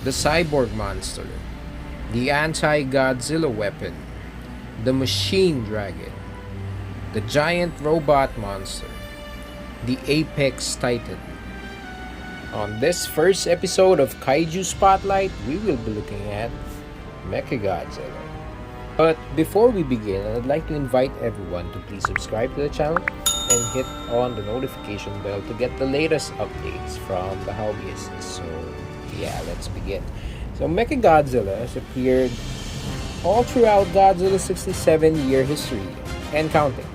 the cyborg monster, the anti-Godzilla weapon, the machine dragon, the giant robot monster, the apex titan. On this first episode of Kaiju Spotlight, we will be looking at Mechagodzilla. But before we begin, I'd like to invite everyone to please subscribe to the channel and hit on the notification bell to get the latest updates from the hobbyists. So yeah, let's begin. So Mechagodzilla has appeared all throughout Godzilla's 67-year history and counting.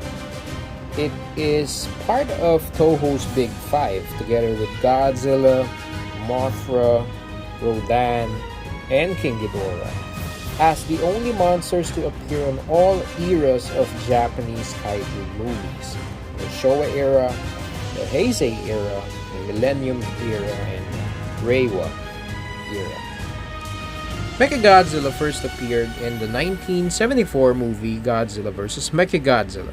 It is part of Toho's Big Five together with Godzilla, Mothra, Rodan, and King Ghidorah as the only monsters to appear on all eras of Japanese kaiju movies. The Showa era, the Heisei era, the Millennium era, and Reiwa era. Mechagodzilla first appeared in the 1974 movie Godzilla vs. Mechagodzilla.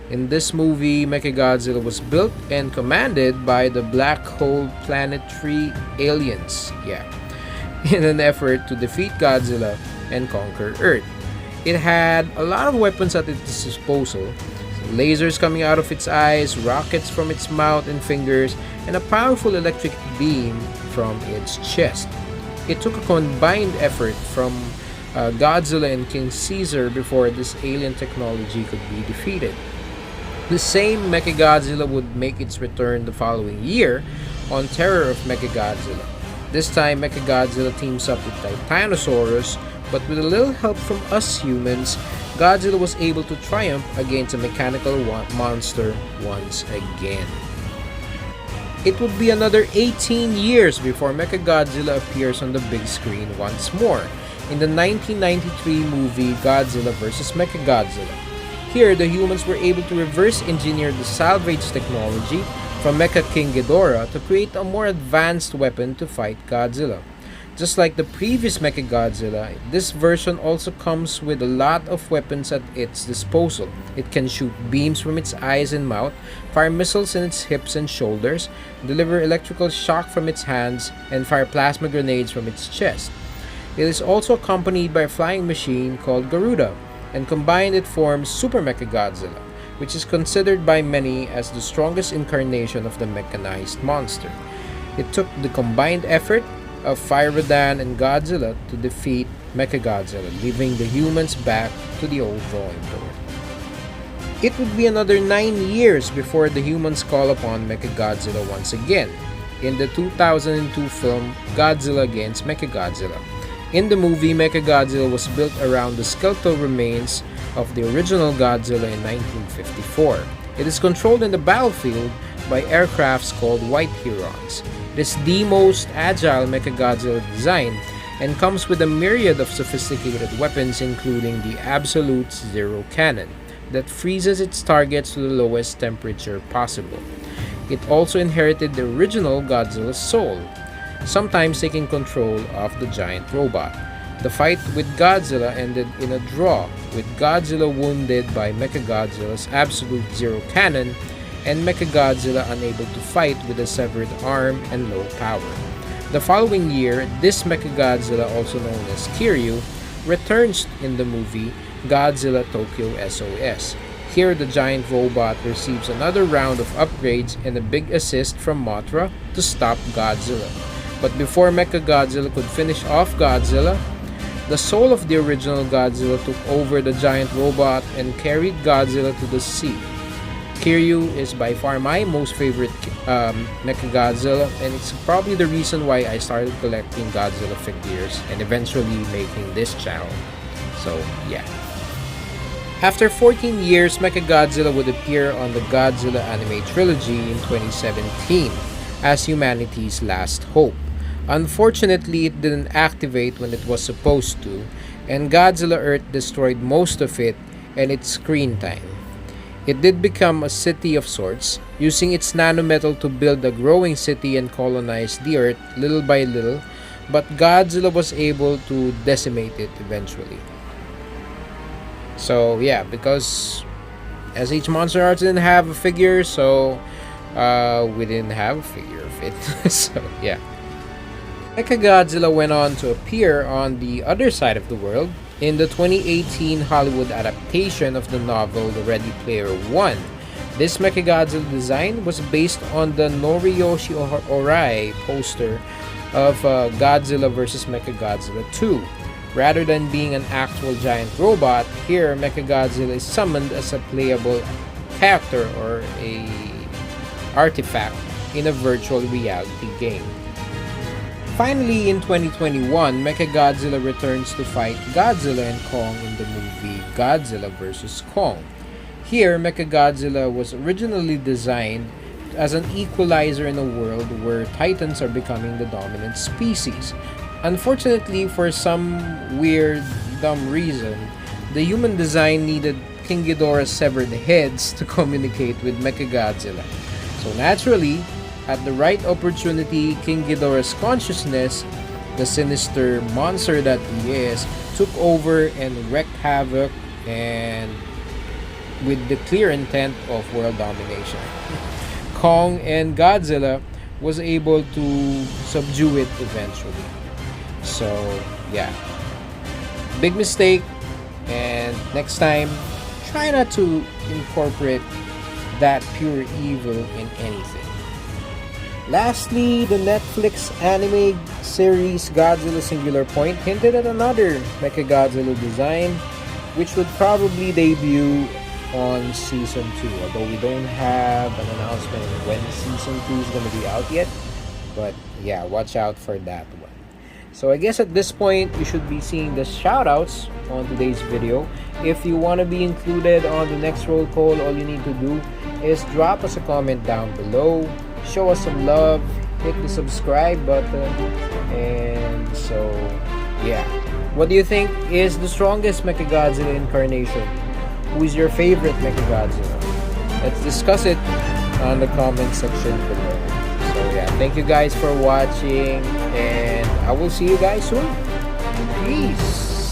In this movie, Mechagodzilla was built and commanded by the Black Hole Planetary aliens, in an effort to defeat Godzilla and conquer Earth. It had a lot of weapons at its disposal, lasers coming out of its eyes, rockets from its mouth and fingers, and a powerful electric beam from its chest. It took a combined effort from Godzilla and King Caesar before this alien technology could be defeated. The same Mechagodzilla would make its return the following year on Terror of Mechagodzilla. This time, Mechagodzilla teams up with Titanosaurus, but with a little help from us humans, Godzilla was able to triumph against a mechanical monster once again. It would be another 18 years before Mechagodzilla appears on the big screen once more in the 1993 movie Godzilla vs. Mechagodzilla. Here, the humans were able to reverse engineer the salvage technology from Mecha King Ghidorah to create a more advanced weapon to fight Godzilla. Just like the previous Mechagodzilla, this version also comes with a lot of weapons at its disposal. It can shoot beams from its eyes and mouth, fire missiles in its hips and shoulders, deliver electrical shock from its hands, and fire plasma grenades from its chest. It is also accompanied by a flying machine called Garuda, and combined it forms Super Mechagodzilla, which is considered by many as the strongest incarnation of the mechanized monster. It took the combined effort of Fire Rodan and Godzilla to defeat Mechagodzilla, leaving the humans back to the old drawing board. It would be another 9 years before the humans call upon Mechagodzilla once again, in the 2002 film Godzilla against Mechagodzilla. In the movie, Mechagodzilla was built around the skeletal remains of the original Godzilla in 1954. It is controlled in the battlefield by aircrafts called White Herons. It is the most agile Mechagodzilla design and comes with a myriad of sophisticated weapons, including the Absolute Zero Cannon that freezes its targets to the lowest temperature possible. It also inherited the original Godzilla's soul, sometimes taking control of the giant robot. The fight with Godzilla ended in a draw, with Godzilla wounded by Mechagodzilla's Absolute Zero Cannon and Mechagodzilla unable to fight with a severed arm and low power. The following year, this Mechagodzilla, also known as Kiryu, returns in the movie Godzilla Tokyo SOS. Here, the giant robot receives another round of upgrades and a big assist from Mothra to stop Godzilla. But before Mechagodzilla could finish off Godzilla, the soul of the original Godzilla took over the giant robot and carried Godzilla to the sea. Kiryu is by far my most favorite Mechagodzilla, and it's probably the reason why I started collecting Godzilla figures and eventually making this channel. So yeah. After 14 years, Mechagodzilla would appear on the Godzilla anime trilogy in 2017 as humanity's last hope. Unfortunately, it didn't activate when it was supposed to, and Godzilla Earth destroyed most of it and its screen time. It did become a city of sorts, using its nanometal to build a growing city and colonize the Earth little by little, but Godzilla was able to decimate it eventually. So yeah, because SH Monster Arts didn't have a figure, so we didn't have a figure of it. So yeah. Mechagodzilla went on to appear on the other side of the world in the 2018 Hollywood adaptation of the novel The Ready Player One. This Mechagodzilla design was based on the Noriyoshi Orai poster of Godzilla vs. Mechagodzilla 2. Rather than being an actual giant robot, here Mechagodzilla is summoned as a playable character or a artifact in a virtual reality game. Finally, in 2021, Mechagodzilla returns to fight Godzilla and Kong in the movie Godzilla vs. Kong. Here, Mechagodzilla was originally designed as an equalizer in a world where Titans are becoming the dominant species. Unfortunately, for some weird, dumb reason, the human design needed King Ghidorah's severed heads to communicate with Mechagodzilla. So naturally, at the right opportunity, King Ghidorah's consciousness, the sinister monster that he is, took over and wreaked havoc, and with the clear intent of world domination. Kong and Godzilla was able to subdue it eventually. So, yeah. Big mistake, and next time, try not to incorporate that pure evil in anything. Lastly, the Netflix anime series Godzilla Singular Point hinted at another Mechagodzilla design, which would probably debut on Season 2. Although we don't have an announcement when Season 2 is going to be out yet. But yeah, watch out for that one. So I guess at this point, you should be seeing the shoutouts on today's video. If you want to be included on the next roll call, all you need to do is drop us a comment down below. Show us some love, hit the subscribe button, and so yeah. What do you think is the strongest Mechagodzilla incarnation? Who is your favorite Mechagodzilla? Let's discuss it on the comment section below. So yeah, thank you guys for watching, and I will see you guys soon. Peace.